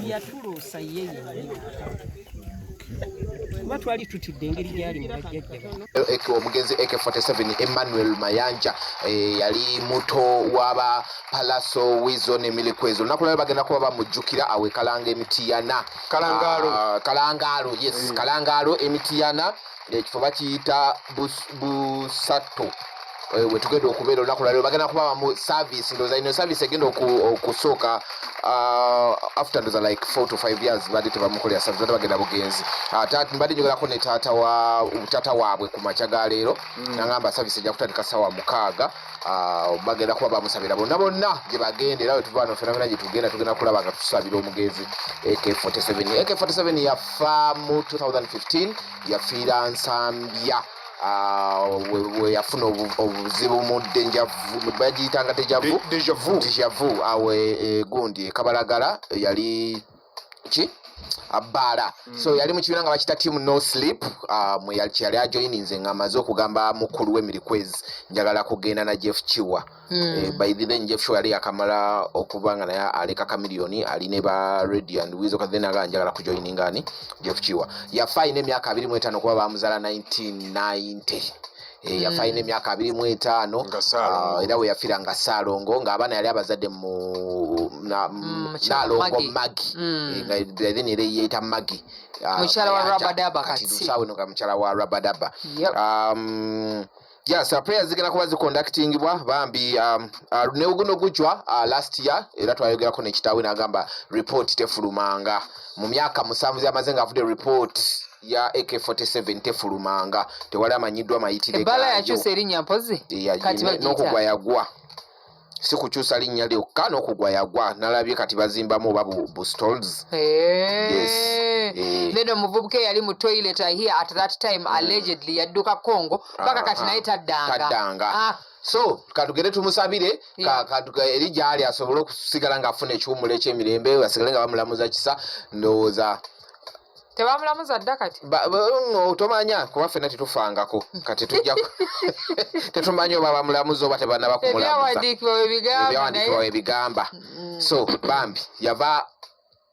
yatuloosa yeye batwali tutidde engeri gyali mu bajjajja omugenzi AK-47 Emmanuel Mayanja yali muto waba pallaso Weasel ne milikwezo nakulaba bagenda kuba bamujjukira awe kalanga emitiyana kalangalo yes kalangalo emitiyana ekifo bakiyita busato we tugenda okubeera olunaku lwaleero bagenda kuba mu service ndoza ino service egenda okusooka after ndoza like 4 to 5 years badde tebamukolera service bagenda bugenzi mbadde njogerako ne taata waabwe ku makya ga leero nagamba service ejja kutandika ssaawa 6 bagenda kuba bamusabira bonna gye bagenda era wetuva wano fenomena gye tugenda kulaba nga tusabira omugenzi AK-47 yafa mu 2015 yafiira Nsambya we yafuna obuzibu mu denjavu bagiyitanga dejavu awe gundi kabalagala yali ki abala so yali mu kibiina nga bakita team no sleep mwe yali ajoininze nga amaze okugamba mukulu w'emirikwezi njagala kugenda na Jeff Chiwa by then Jeff Chiwa yali yakamala okubanga naye aleka Chameleon ali ne ba Ready and Weasel kadhen aga njagala kujoininga ani Jeff Chiwa yafa ine myaka 25 kuba bamuzala 1990 yafa ine myaka 25 era we yafira nga Salongo nga abana yali abazadde mu Nalongo Magi nga then ile yeta Magi muchala wa Rabadaba kati sawe no muchala wa Rabadaba yes prayers zigenda kuba ziconductingibwa bambi ne uguno gujwa last year era twayogerako ne kitaawe nagamba report tefulumanga mu myaka 7 yamaze nga avude report ya AK-47 tefulumanga tewali amanyiddwa mayitire ebala yakyusa erinnya mpozi kati n'okugwa yagwa si kukyusa linnya lyokka n'okugwa yagwa nalabye kati bazimbamu oba bu stalls yes then omuvubuka yali mu toilet here at that time allegedly yadduka Congo paka kati naye taddanga so katugere tumusabire eri gyali asobole okusigala ng'afuna ekiwummulo eky'emirembe asigale nga bamulamuza kisa ndowooza tebamulamuza dda kati tomanya kuba ffenna tetufangako kati tujja tetumanyi oba bamulamuza oba tebanaba kumulamuza ebyawandiikibwa webigamba so bambi yava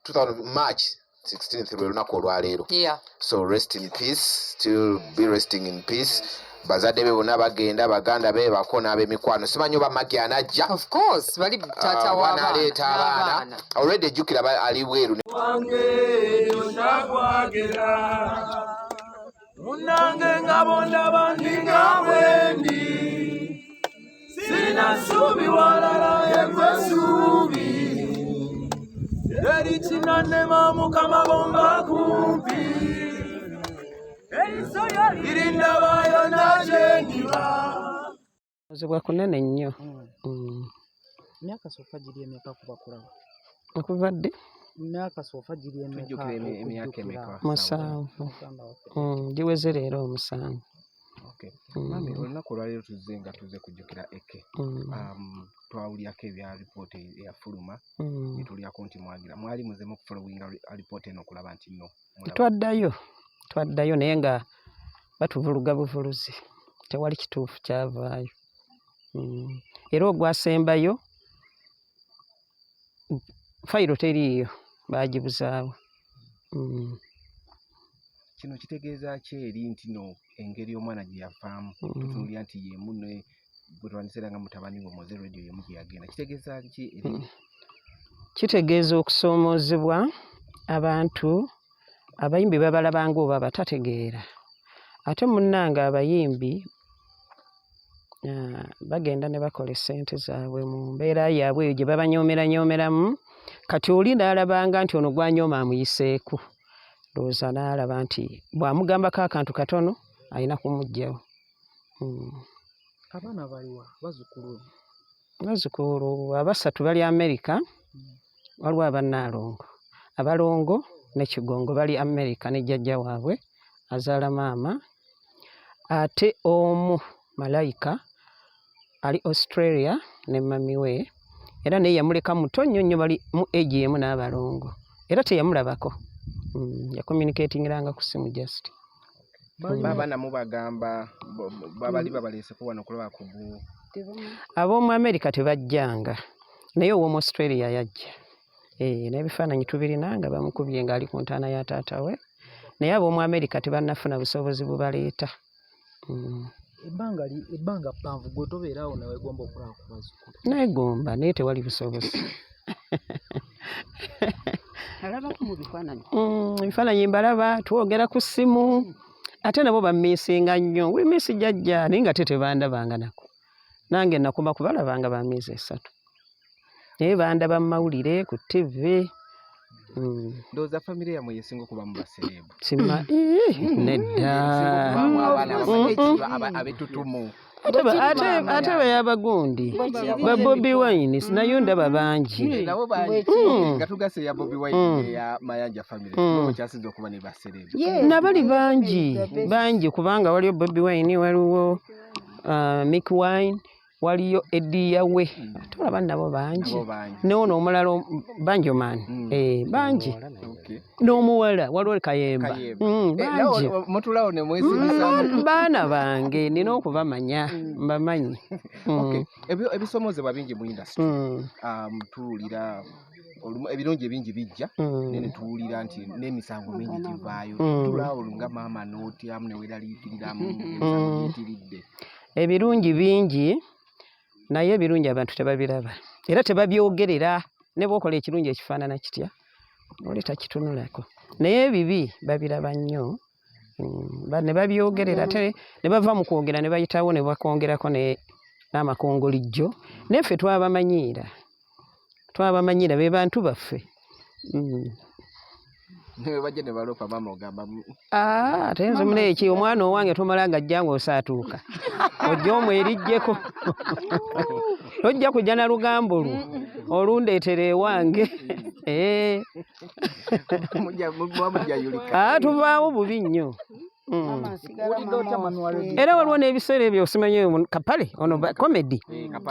2000 March 16th lwe lunaku olwaleero so rest in peace still be resting in peace bazadde be bonna bagenda baganda be bako n'ab'emikwano simanyi oba Magi anajja of course bali tata w'aleeta abaana already ejjukira ali bweru munange nga bonda bandinga bwendi sirina suubi walala yemwesuubi eri kinanema mukama bomba kumpi irinda bayo najengiba ozebwa kunene nnyo myaka sofa giri emeka kuba kulaba okuvadde myaka sofa giri emyaka emeka musanvu giweze leero omusanvu mami olunaku olwaleero tuzze nga tuze kujjukira Eke twawulyako ebya ripoota eyafuluma netulyako nti mwali muzemu okufolowinga ripoota eno okulaba nti no twaddayo naye nga batuvuluga buvuluzi tewali kituufu kyavaayo era ogwasembayo fayiro teriiyo bagibuzaawo kino kitegeeza ki eri nti no engeri omwana gye yavaamu tutunulira nti yemu bwe twandisera nga mutabani we Moze Radio yemu gye yagenda kitegeeza ki eri kitegeeza okusoomoozebwa abantu abayimbi babalabanga oba batategeera ate munnanga abayimbi bagenda ne bakola essente zaabwe mu mbeera yaabwe eyo gye babanyoomeranyomeramu kati oli n'alabanga nti ono gwanyooma amuyiseeku ndowooza n'alaba nti bw'amugambako akantu katono alina kumuggyawo abaana baliwa bazzukulu abasatu bali Amerika waliwo abannaalongo abalongo ne Kigongo bali Amerika ne jjajja waabwe azaala maama ate omu Malayika ali Australia ne mami we era naye yamuleka muto nnyo bali mu egi emu n'abalongo era teyamulabako yakommunikatingiranga ku simu just baba namubagamba babali babaleeseko wano okulaba ku ab'omu Amerika tebajjanga naye ow'omu Australia yajja n'ebifaananyi tubirina nga bamukubye ng'ali ku ntaana ya taata we naye ab'omu Amerika tebannafuna busobozi bubaleeta. ebbanga ppanvu gwe tobeeraawo newegomba okulaba ku bazzukulu? Negomba naye tewali busobozi. Alabako mu bifaananyi? Ebifaananyi mbalaba, twogera ku ssimu ate nabo bammiisinga nnyo. Buli miisi jjajja naye nga tebandabanga nako. Nange nakoma kubalabanga ba myezi 3. Naye bandaba mu mawulire ku TV. Ndowooza famire yammwe yesinga okuba mu baserebu. Nedda. Abetutumu. Ate bayabagundi ba Bobi Wine nayo ndaba bangi. Nabo bangi. Nga tugase ya Bobi Wine ya Mayanja family. Kyasinze okuba ne baserebu. Nabali bangi kubanga waliyo Bobi Wine, waliwo Mick Wine, waliyo Eddie we. Tulaba nabo bangi. N'ono omulala Banjoman. Bangi. N'omuwala waliwo Kayemba. Bangi. Mutulawo ne mwesibisa. Baana bange nina okubamanya mbamanyi. Ebisomozebwa bingi mu industry. Tuwulira ebirungi ebingi bijja ne tuwulira nti n'emisango mingi givaayo. Tulaawo nga maama n'otyamu ne weeraliikiriramu emisango giyitiridde. Ebirungi bingi naye ebirungi abantu tebabiraba era tebabyogerera. Ne bw'okola ekirungi ekifaanana kitya oli takitunulako, naye ebibi babiraba nnyo ne babyogerera ate ne bava mu kwogera ne bayitawo ne bakongerako n'amakongolijjo. Neffe twabamanyiira be bantu baffe. Ne bajja ne baloopa maama ogamba ate nze muneeki omwana owange tomala gajja ng'osaatuuka ojja omwerijjeko. Tojja kujja na lugambo lwo olundeetera ewange. Tuvaawo bubi nnyo. Era waliwo n'ebiseera ebyo osimanyi Kapale ono komedi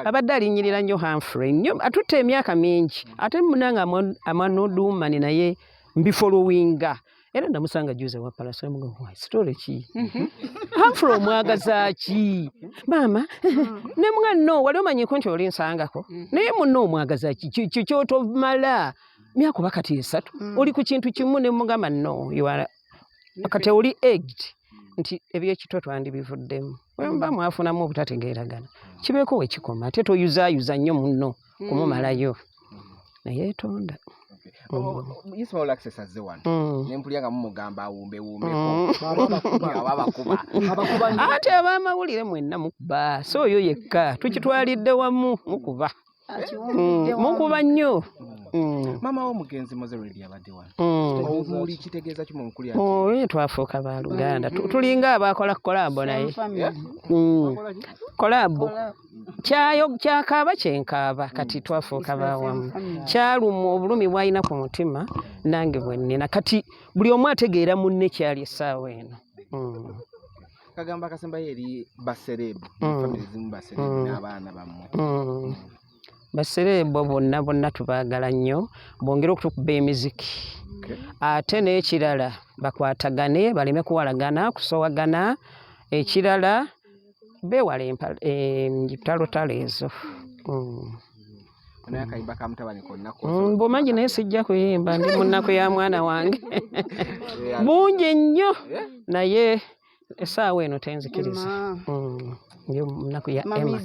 abadde alinyirira nnyo Humphrey nnyo atutte emyaka mingi ate munanga amanodumani naye mbifolowinga era namusanga juze wa pallaso story ki Humphrey omwagaza ki maama ne mwanno wali omanyiko nti oli nsangako naye munno omwagaza ki kyotomala myaka bakati 3 oli ku kintu kimu ne mugamba no kati oli egged nti ebyekito twandibivuddemu wemba mwafunamu obutategeeragana kibeeko we kikoma ate toyuzaayuza nnyo munno kumumalayo naye etonda. Yisima access azze wano nempulya nga mumugamba awumbewumbeko abakuba ate abamawulire mwenna mukuba so oyo yekka tukitwalidde wamu mukuba nnyo. Maama w'omugenzi Mozeredi abadde wano muli kitegeeza kimu nkulya twafuuka ba Luganda tulinga abakola kolabo naye kolabo kyakaaba kyenkaaba kati twafuuka bawamu kyaluma obulumi bwalina ku mutima nange bwennina kati buli omu ategeera munne kyali essaawa eno. Kagamba akasembayo eri baserebu famire zimu baserebu n'abaana bammwe. Baserebu bonna tubaagala nnyo bongere okutukuba emiziki ate n'ekirala bakwatagane baleme kuwalagana kusowagana. Ekirala beewala empalotalo ezo. Bumanyi naye sijja kuyimba ndi mu nnaku ya mwana wange bungi nnyo naye essaawa eno tenzikiriza. Ndi mu nnaku ya Emma.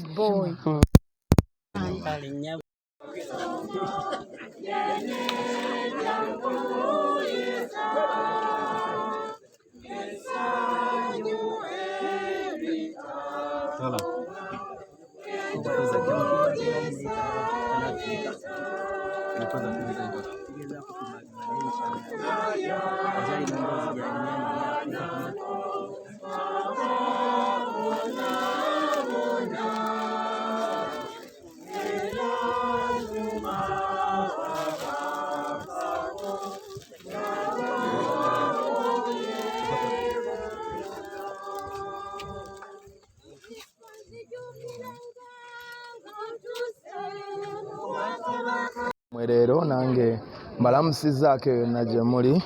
Leero nange mbalamusizzaako yonna gye muli.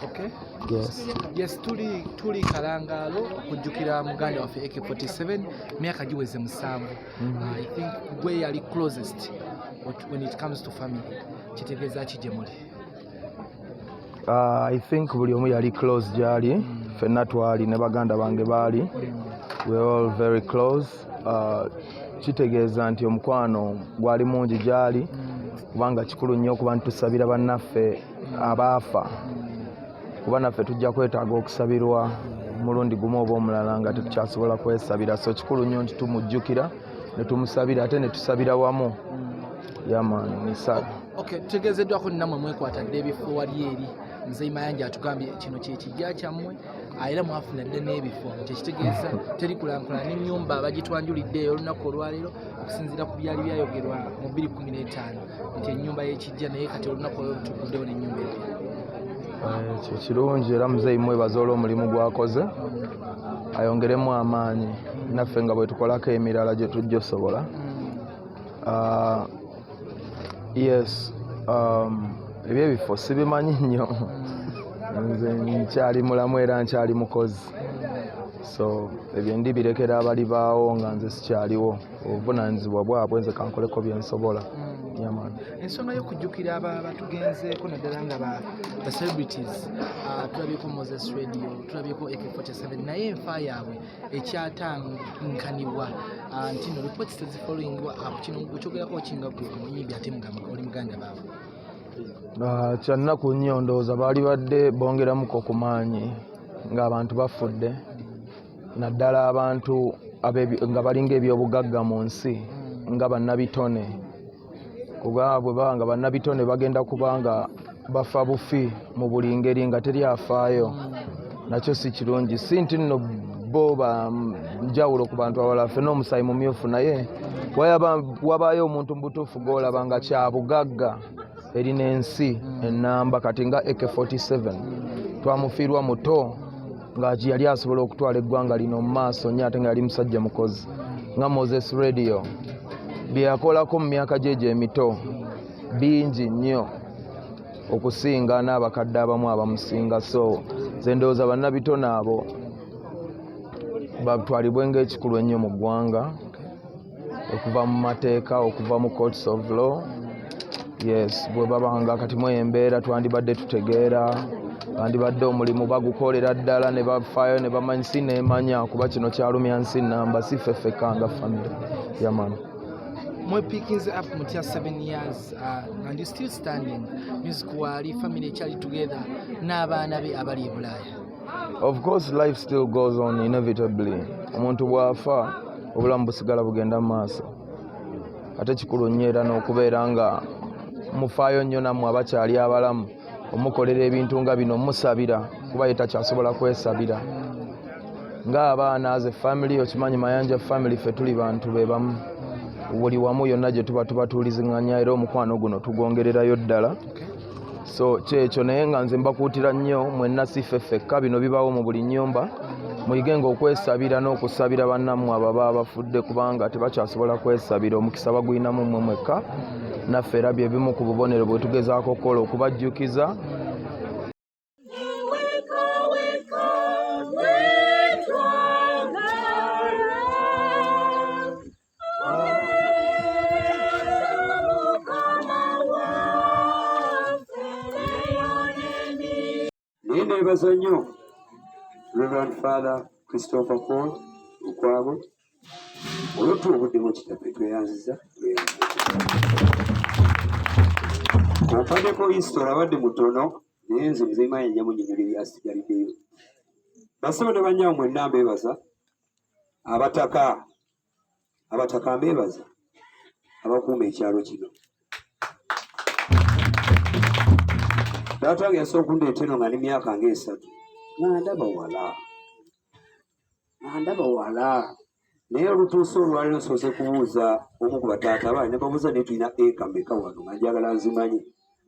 Yes, tuli Kalangaalo okujjukira muganda waffe AK-47 myaka giweze 7. I think gwe yali closest when it comes to family. Kitegeeza ki gye muli? I think buli omu yali close gyali ffenna twali ne baganda bange baali we all very close. Kitegeeza nti omukwano gwali mungi gyali kubanga kikulu nnyo okuba ntusabira bannaffe abaafa kuba naffe tujja kwetaaga okusabirwa mulundi gumu oba omulala nga tetukyasobola kwesabira, so kikulu nnyo nti tumujjukira ne tumusabira ate ne tusabira wamu. Okay, tutegeezeddwako nammwe mwekwatadde ebifo wali eri Nze Mayanja atugambye kino kye kijja kyammwe era mwafuna dde n'ebifo kyekitegeeza teri kulankulana n'ennyumba abagitwanjulidde olunaku olwaleero okusinziira ku byali byayogerwa mu 2015 nti ennyumba y'ekijja naye kati olunaku olwo tuguddewo n'ennyumba ebbiri. Ekyo kirungi era muzeeyi mwebaza olw'omulimu gwakoze ayongeremu amaanyi naffe nga bwe tukolako emirala gye tujja osobola. Yes, ebyebifo sibimanyi nnyo nze nkyali mulamu era nkyali mukozi, so ebyo ndibirekera abali baawo nga nze sikyaliwo. Obuvunaanyizibwa bwabwe nze kankoleko bye nsobola. Ensonga y'okujjukira batugenzeeko naddala nga ba celebrities, tulabyeko Moses Radio, tulabyeko AK-47, naye enfa yaabwe ekyatankanibwa nti no reports tezifollowingwa kino kyogerako kinga gwe omuyimbi ate oli muganda baabwe. Kyannaku nnyo ndowooza baali badde bongeramuko ku maanyi ng'abantu bafudde naddala abantu nga balinga ebyobugagga mu nsi nga bannabitone kuba bwe baba nga bannabitone bagenda kubanga bafa bufi mu buli ngeri nga teri afaayo, nakyo si kirungi. Si nti nno bo banjawulo ku bantu abalala, ffe n'omusayi mumyufu, naye wabaayo omuntu mu butuufu gw'olaba nga kyabugagga erina ensi ennamba. Kati nga AK-47 twamufiirwa muto nga yali asobola okutwala eggwanga lino mu maaso nnyo ate nga yali musajja mukozi. Nga Moses Radio bye yakolako mu myaka gye emito bingi nnyo okusinga n'abakadde abamu abamusinga, so nze ndowooza bannabitone abo batwalibwe ng'ekikulu ennyo mu ggwanga okuva mu mateeka, okuva mu courts of law. Yes, bwe babanga kati mu embeera twandibadde tutegeera, bandibadde omulimu bagukolera ddala ne bafaayo ne bamanyi si neemanya kuba kino kyalumya nsi nnamba si ffeffeka nga family yamani. Mwe pickings up mutia 7 years and you still standing, music wali family ekyali together n'abaana be abali e Bulaaya. Of course life still goes on inevitably. Omuntu bwafa obulamu busigala bugenda mu maaso, ate kikulu nnyo era n'okubeera nga mufaayo nnyo nammwe abakyali abalamu omukolera ebintu nga bino musabira kuba ye takyasobola kwesabira ng'abaana as a family. Okimanyi Mayanja family ffe tuli bantu be bamu, buli wamu yonna gye tuba tubatuulizinganya era omukwano guno tugwongererayo ddala. So kyekyo naye nga nze mbakuutira nnyo mwenna si ffeffekka, bino bibaawo mu buli nnyumba, muyigenga okwesabira n'okusabira bannammwe ababa abafudde kubanga tebakyasobola kwesabira. Omukisa baguyinamu mmwe mwekka, naffe era bye bimu ku bubonero bwe tugezaako okukola okubajjukiza. Nebaza nnyo Reverend Father Christopher Paul Okwabo olw'otuwabudde mu kitaffe tweyanziza. Ompaddeko history abadde mutono naye nze Muzeeyi Mayanja munnyonnyola ebyasigaliddeyo. Basebo ne bannyammwe mwenna mbeebaza, abataka mbeebaza, abakuuma ekyalo kino. Taata wange yasooka okundeeta eno nga ne myaka nga 3 ng'andaba wala naye olutuusa olwaleero nsoose kubuuza omu ku bataata baali ne babuuza naye tulina eka mmeka wano nga njagala nzimanyi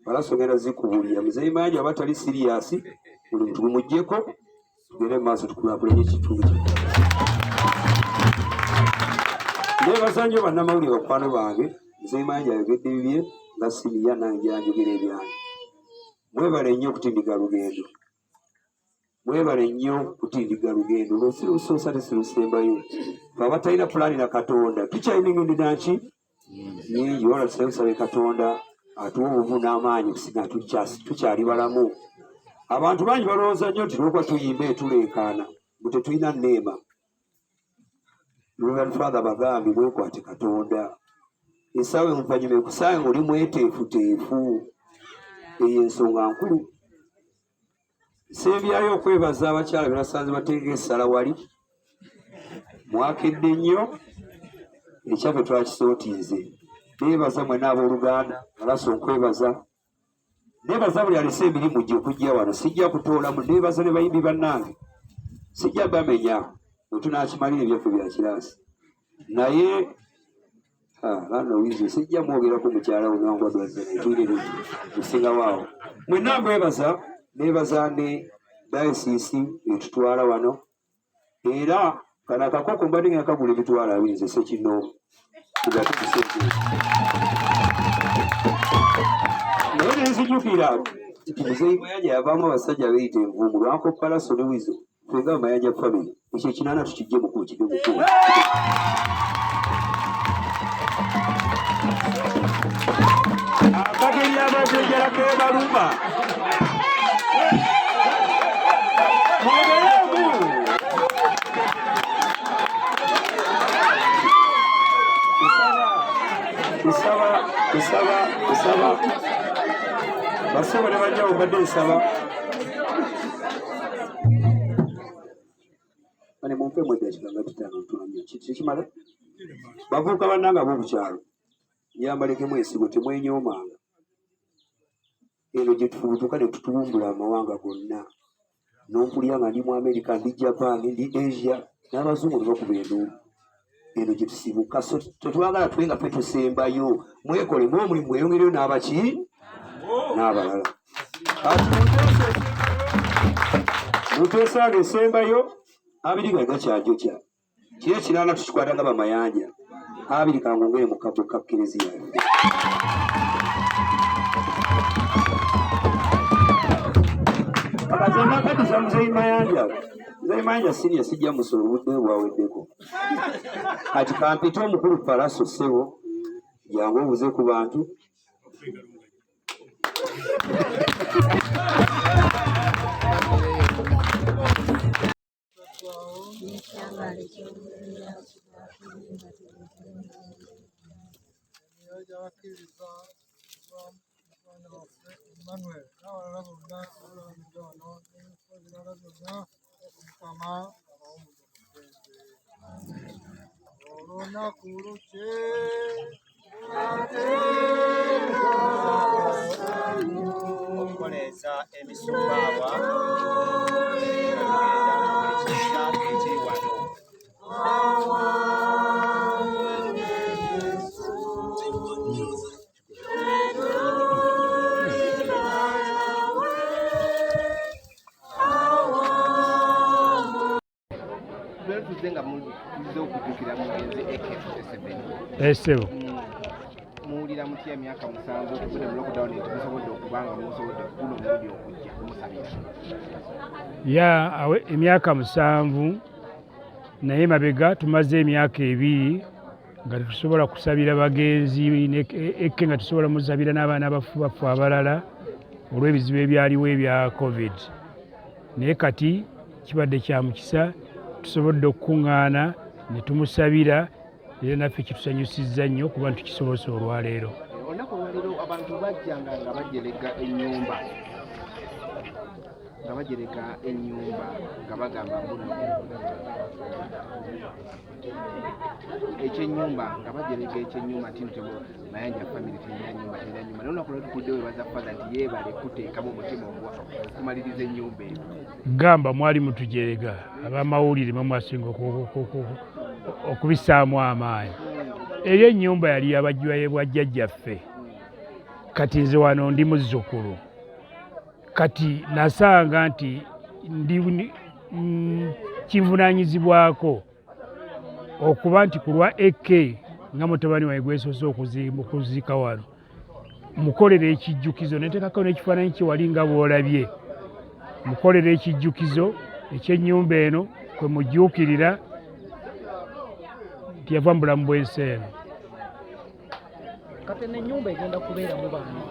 balasogera zikubuulira. Muzeeyi Mayanja aba tali siriyasi, buli muntu gumuggyeko tugende mu maaso tukulaakulanye ekitundu kino. Neebaza nnyo bannamawulire bakwano bange. Muzeeyi Mayanja ayogedde bibye nga siriya nange yanjogera ebyange. Mwebale nnyo okutindiga lugendo, mwebale nnyo okutindiga lugendo. Lwosirusosa tesirusembayo abatalina pulaani na Katonda tukyalina engendo naki nyingi. Wala tusabe Katonda atuwa obuvu n'amaanyi okusinga tukyali balamu abantu bangi balowooza nnyo nti lwokuba tuyimba etuleekaana bwe tetulina nneema. Reverend Father bagambye mwekwate Katonda. Essaawa oluvannyuma ekusaawe ng'oli mweteefuteefu. Eyo ensonga nkulu. Sembyayo okwebaza abakyala be basanze bateeka essala wali. Mwakedde nnyo. Ekyaffe twakisootinze. Neebaza mwenna abooluganda, alaso nkwebaza. Neebaza buli alese emirimu gye okujja wano, sijja kutoolamu. Neebaza ne bayimbi bannange, sijja bamenya bwe tunaakimalira ebyaffe bya kiraasi. Naye lano Weasel sijja mwogerako mukyala we nangwadwazanetwirere musingawo awo. Mwenna mbwebaza, neebaza ne dayosiisi etutwala wano. Era kano akakoko mbadde nga kagula emitwalo 20 nze sekinoomu. Naye nenzijukira nti muzeeyi Mayanja yavaamu abasajja beeyita envumbu lwanko pallaso ne Weasel. Fenga Mayanja family ekyo ekinaana tukijje mukulu kibe mukulu. Akageri abajejera kebaluma kusaba basebo ne bajja obadde nsaba bane mumpe mwedde ekiganga kitano ntulamya kikimala bavubuka bannanga ab'obukyalo nyambalekemu ensigo temwenyoomanga eno gye tufubutuka ne tutuwumbula amawanga gonna nompulya nga ndi mu America ndi Japan ndi Asia n'abazungu ne bakuba enduulu. Eno gye tusibuka so tetwagala twenga fe tusembayo mwekolemu omulimu mweyongereyo n'abaki n'abalala. Mutesaaga esembayo abiri gaga kyajokya kiri ekiraana tukikwata nga bamayanja abiri kangongere mu kabo ka Kereziya. Akazana kati za muzeeyi Mayanja. Muzeeyi Mayanja siriya sijja musolo budde bwaweddeko. Kati kampita omukulu Pallaso ssebo jangu obuze ku bantu. okukoleza emisumbawa nga tugenda buli kisaako ekiri wano. Tuze nga muze okujjukira mugenzi AK-47. Esebo. Muwulira mutya emyaka 7 okuvudde mu lockdown temusobodde okubanga musobodde kuno omulundi okujja kumusabira? Ya emyaka 7 naye mabega tumaze emyaka 2 nga tusobola kusabira bagenzi ekke nga tusobola musabira n'abaana bafu abalala olw'ebizibu ebyaliwo ebya COVID. Naye kati kibadde kya mukisa tusobodde okukuŋŋaana ne tumusabira era naffe kitusanyusizza nnyo kuba tukisobose olwaleero. Olunaku olwaleero abantu bajjanga nga bajereka ennyumba nga bagamba ekyennyumba nga bajereka ekyennyumba nti ntebo Mayanja family terina nyumba. Naye olunaku olwaleero tutudde webaza Father nti yeebale kuteekamu omutima okumaliriza ennyumba eyo. Gamba mwali mutujerega abamawulire bamwasinga okubisaamu amaanyi. Eyo ennyumba yali yabajjwayo bwajjajjaffe. Kati nze wano ndi muzzukulu. Kati nasanga nti ndi kinvunaanyizibwako okuba nti ku lwa AK nga mutabani wawe gwesoose okuziika wano mukolera ekijjukizo neteekako n'ekifaananyi kye wali nga bw'olabye. Mukolera ekijjukizo ekyennyumba eno kwe mujjuukirira nti yava mu bulamu bw'ensi eno. Kati n'ennyumba egenda kubeera mu baana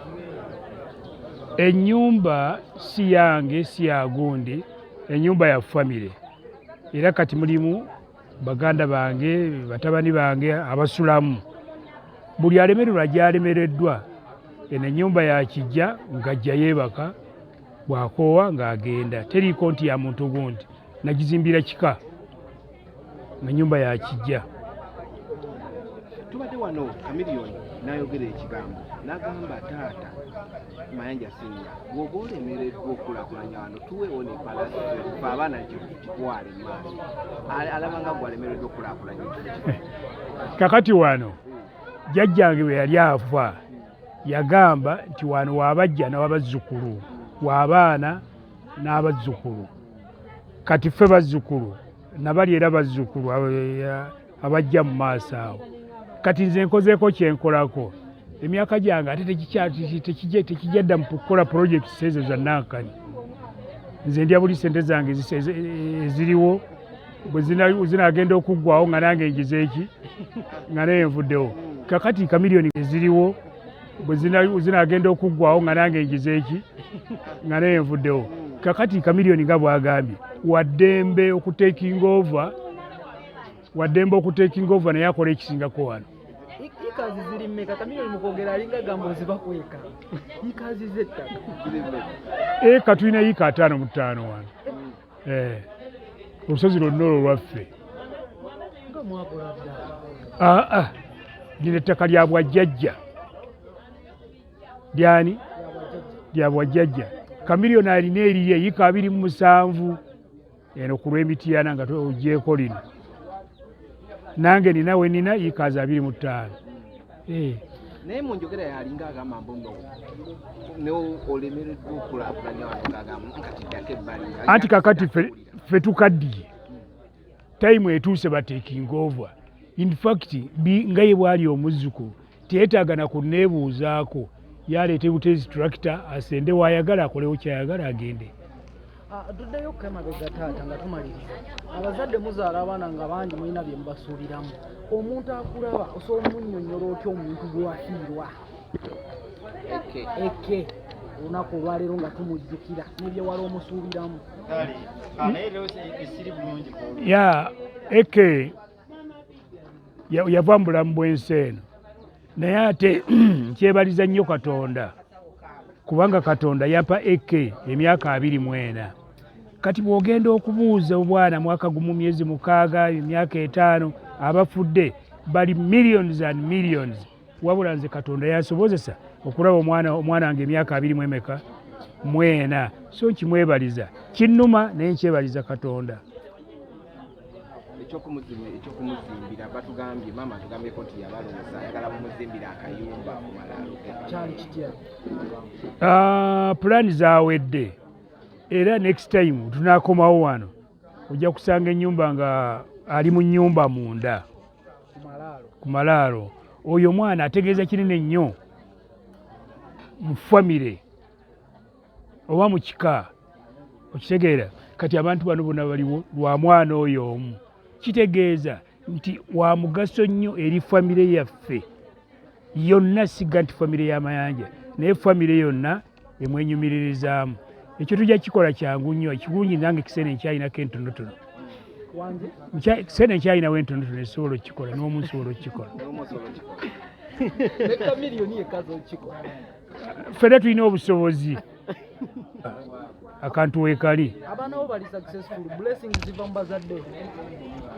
Ennyumba si yange si ya gundi, ennyumba ya famire. Era kati mulimu baganda bange, batabani bange abasulamu. Buli alemererwa gy'alemereddwa. Eno ennyumba ya kijja ng'ajja yeebaka, bw'akoowa ng'agenda. Teriiko nti ya muntu gundi. Nagizimbira kika. Ennyumba ya kijja. Tubadde wano Chameleon n'ayogera ekigambo n'agamba taata Mayanja Senior bw'oba olemereddwa okukulaakulanya wano tuweewo ne pallaso fe abaana kitwale maaso alaba nga gw'alemereddwa okukulaakulanya. Kakati wano jjajjange bwe yali afa yagamba nti wano waabajja n'abazzukulu, w'abaana n'abazzukulu. Kati ffe bazzukulu nabali era bazzukulu abajja mu maaso awo. Kati nze nkozeeko kyenkolako. Emyaka gyange ate tekijjadda mu kukola projekiti ezo za nankani. Nze ndya buli ssente zange eziriwo bwe zinaagenda okuggwawo nga nange ngizeeki nga naye nvuddewo. Kakati Chameleon eziriwo bwe zinaagenda okuggwawo nga nange ngizeeki nga naye nvuddewo. Kakati Chameleon nga bw'agambye waddembe okutekinga over naye akola ekisingako wano. Ikazi ziri mmeka? Chameleon mu kwogera alinga gamba ozibakweka. Ikazi z'ettaka ziri mmeka? Eka tulina eka 55 wano. Olusozi lwonna olwo lwaffe. Nga mwakola dda? Lino ettaka lya bwajjajja. Lyani? Lya bwajjajja. Chameleon alina eriye eka 27 eno ku lw'Emityana nga ogyeko lino. Nange nina we nina ikazi 25. Naye mu njogera yalinga agamba mbuno ne olemereddwa okukulaakulanya wano ng'agamba kati ddako ebbali. Anti kakati ffe tukaddiye. Time etuuse batekinga over. In fact nga ye bwali omuzzukulu teyeetaaga na kunneebuuzaako. Yaleeta ebutezi tractor asende wayagala akolewo kyayagala agende. Tuddeyo okukemabega taata nga tumaliriza. Abazadde muzaala abaana nga bangi mulina bye mubasuubiramu. Omuntu akulaba osobola omunnyonnyola otya omuntu gwafiirwa? Eke olunaku olwaleero nga tumujjukira nebye wali omusuubiramu. Eke yava mu bulamu bw'ensi eno naye ate nkyebaliza nnyo Katonda kubanga Katonda yapa Eke emyaka 24. Kati bw'ogenda okubuuza obwana mwaka gumu myezi 6 emyaka 5 abafudde bali millions and millions. Wabula nze Katonda yasobozesa okulaba omwana wange emyaka 24. So nkimwebaliza kinnuma naye nkyebaliza Katonda. Ekyokumuzimbira batugambye maama tugambyeko nti yabalonza ayagala mumuzimbira akayumba ku malaalo kyali kitya? Pulaani zaawedde era next time tunaakomawo wano ojja kusanga ennyumba nga ali mu nnyumba munda ku malaalo. Oyo mwana ategeeza kinene nnyo mu famire oba mu kika okitegeera. Kati abantu bano bonna baliwo lwa mwana oyo omu. Kitegeeza nti wa mugaso nnyo eri famire yaffe yonna, siga nti famire ya Mayanja naye famire yonna emwenyumiririzaamu. Ekyo tujja kikola kyangu nnyo. Ekirungi nange kisene nkyalinako entonotono. Kisene nkyalinawo entonotono esobola okukikola n'omu sobola okukikola. Ne Chameleon yekaza okukikola. Ffenna tulina obusobozi. Akantu weekali. Abaana bo bali successful. Blessings ziva mu bazadde.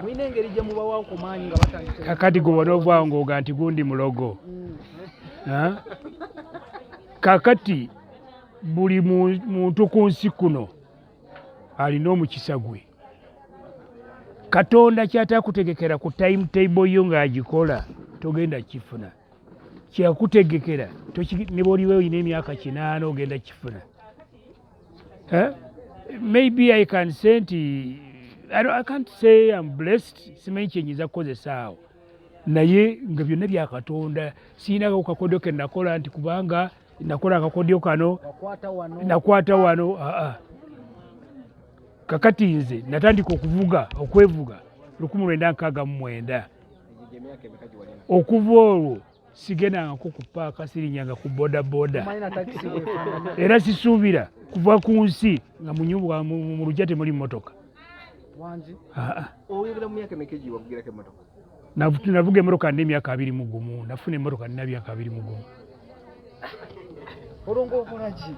Mulina engeri gye mubawa ku maanyi nga batandika. Kakati gwe n'ovaawo ng'oga nti gundi mulogo. Kakati buli muntu ku nsi kuno alina omukisa gwe. Katonda kyatakutegekera ku timetable yo ng'agikola togenda kifuna. Kyakutegekera ne bw'oliwo olina emyaka 8 ogenda kifuna. Maybe I can say I can't say I'm blessed. Simanyi kyenyiza kukozesa awo. Naye nga byonna bya Katonda. Siinako kakodyo ke nakola nti kubanga nakola akakodyo kano nakwata wano. Kakati nze natandika okwevuga 1969. Okuva olwo sigendangako ku paaka sirinyanga ku bodaboda era sisuubira kuva ku nsi nga mu lujja temuli mmotoka. Navuga emmotoka n'emyaka 21 nafuna emmotoka nina myaka 21. olongo okola ki?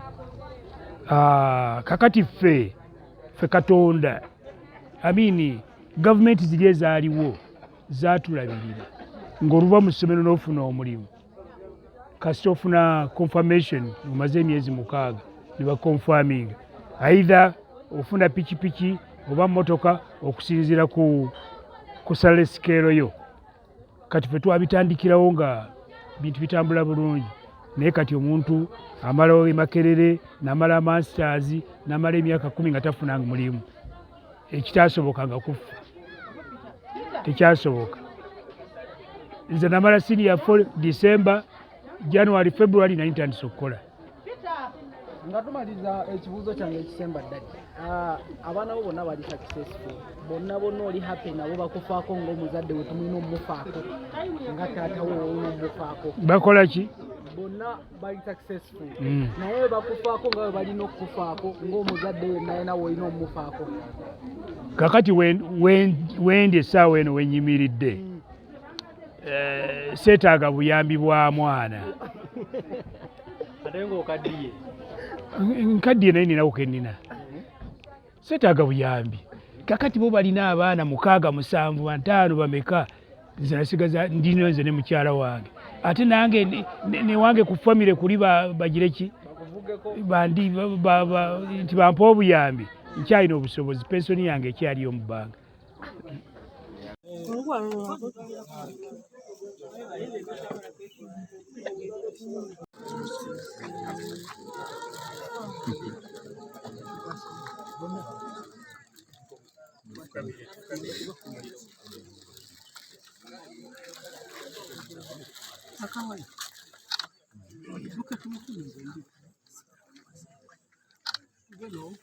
Kakati ffe Katonda gavumenti ziri ezaaliwo zaatulabirira ng'oluva mu ssomero n'ofuna omulimu kasita ofuna confirmation omaze emyezi 6 ne bakonfaminga aidha ofuna pikipiki oba mmotoka okusinziira ku salary scale yo. Kati ffe twabitandikirawo nga bintu bitambula bulungi naye kati omuntu amalawo Makerere n'amala masters n'amala emyaka 10 nga tafunanga mulimu ekitasobokanga kufa tekyasoboka. Nze namala senior 4 December, January, February nali ntandise okukola. Nga tumaliza ekibuuzo kyange ekisemba ddala abaana bo bonna bali successful bonna oli happy nabo bakufaako ng'omuzadde we tumulina omufaako nga taata we olina omufaako bakola ki? Bonna bali successful naye bakufaako nga we balina okufaako ng'omuzadde we naye nawe olina omufaako. Kakati wendi essaawa eno wenyimiridde seetaaga buyambi bwa mwana ate ng'okaddiye nkaddiye naye ninawo kennina seetaaga buyambi. Kakati bo balina abaana 6, 7, 5 bameka nze nasigaza ndino nze ne mukyala wange ate nange ne wange ku famire kuli bagire ki bandi nti bampa obuyambi nkyalina obusobozi pensoni yange ekyaliyo mu bbanga.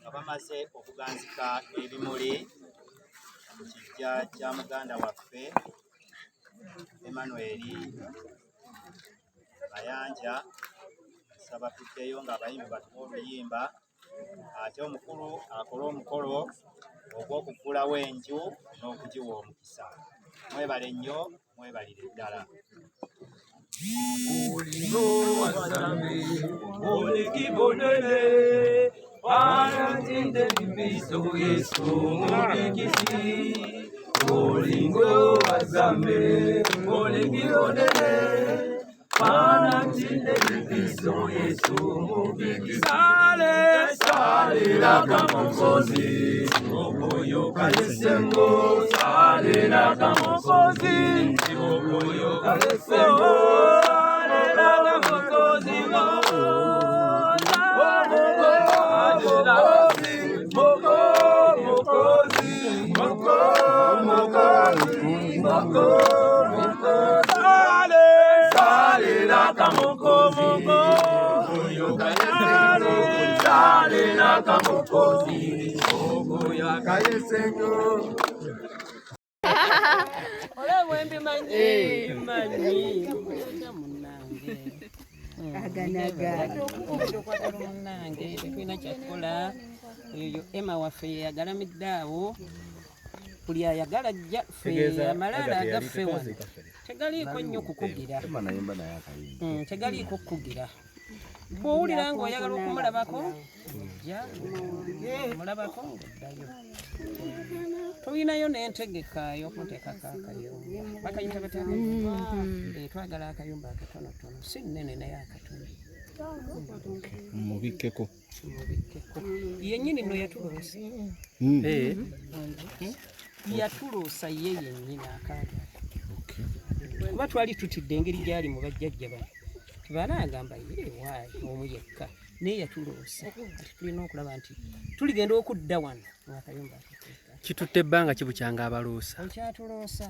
Abamaze okuganzika ebimuli ku kijja kya muganda waffe Emmanuel Mayanja saba tuddeyo nga abayimbi batuwa oluyimba ate omukulu akola omukolo ogw'okugulawo enju n'okugiwa omukisa. Mwebale nnyo, mwebalire ddala. Anatinde Kristo Yesu mubikisi olingo azame oligionele Anatinde Kristo Yesu mubikisi sale la kamongozi oboyo kalesengo sale la kamongozi oboyo kalesengo sale la kamongozi tulina kyakola eyo Emma waffe yagalamidde awo buli ayagala ajja ffe amalaala agaffe wano tegaliiko nnyo kukugira tegaliiko kukugira bw'owulira ng'oyagala okumulabako ojja omulabako ng'oddayo tulinayo n'entegeka y'okuteekako akayumba bakayita batya twagala akayumba akatonotono si nnene naye akatono mubikkeko yennyini nno yatuloosa yatuloosa ye yennyini akaagala kuba twali tutidde engeri gyali mu bajjajja bano tubala agamba waayi omu yekka naye yatuloosa ati tulina okulaba nti tuligenda okudda wano akayumba kitutte ebbanga kibukyanga abaloosa ekyatuloosa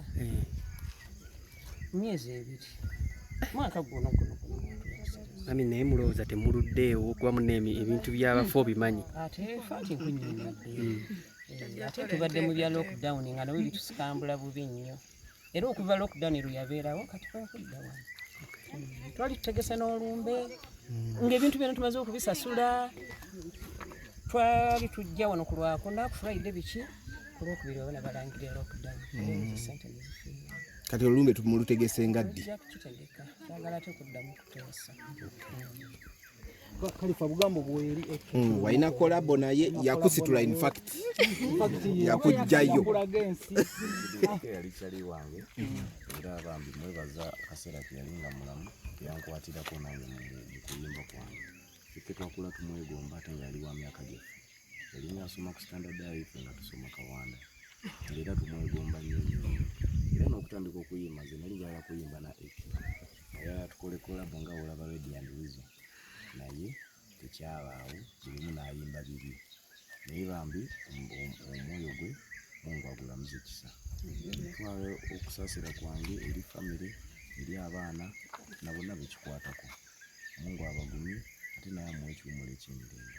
myezi 2 mwaka guno Mami naye mulowooza temuluddeewo okuba muneemi ebintu by'abafu obimanyi ate fati nkunyunyadde ate tubadde mu bya lockdown nga nabwe bitusikambula bubi nnyo era okuva lockdown lwe yabeerawo kati twakudda wano twali tutegese n'olumbe ng'ebintu byonna tumaze okubisasula twali tujja wano ku Lwakuna ku Friday biki ku Lwokubiri abana balangira lockdown sente nezifiira kati olumbe tumulutegese ngaddi kitegeka kyagala ate okuddamu kuteesa kalifa bugambo bweri walina kolabo naye yakusitula in fact yakujjayo yali kyali wange era bambi mwebaza akaseera keyalinga mulamu yankwatirako nange mu kuyimba kwange ffe twakula tumwegomba ate nga yali wa myaka gyaffe yalinga asoma ku standard ife nga tusoma Kawanda era tumwegomba nnyo era n'okutandika okuyimba nze nali njagala kuyimba na AK naye tukole kolabo nga olaba Ready and Weasel naye tekyabaawo birimu n'ayimba bibi naye bambi omwoyo gwe Mungu agulamuze ekisa twala okusaasira kwange eri famire eri abaana na bonna bekikwatako Mungu abagumye ate naye amuwa ekiwummulo eky'emirembe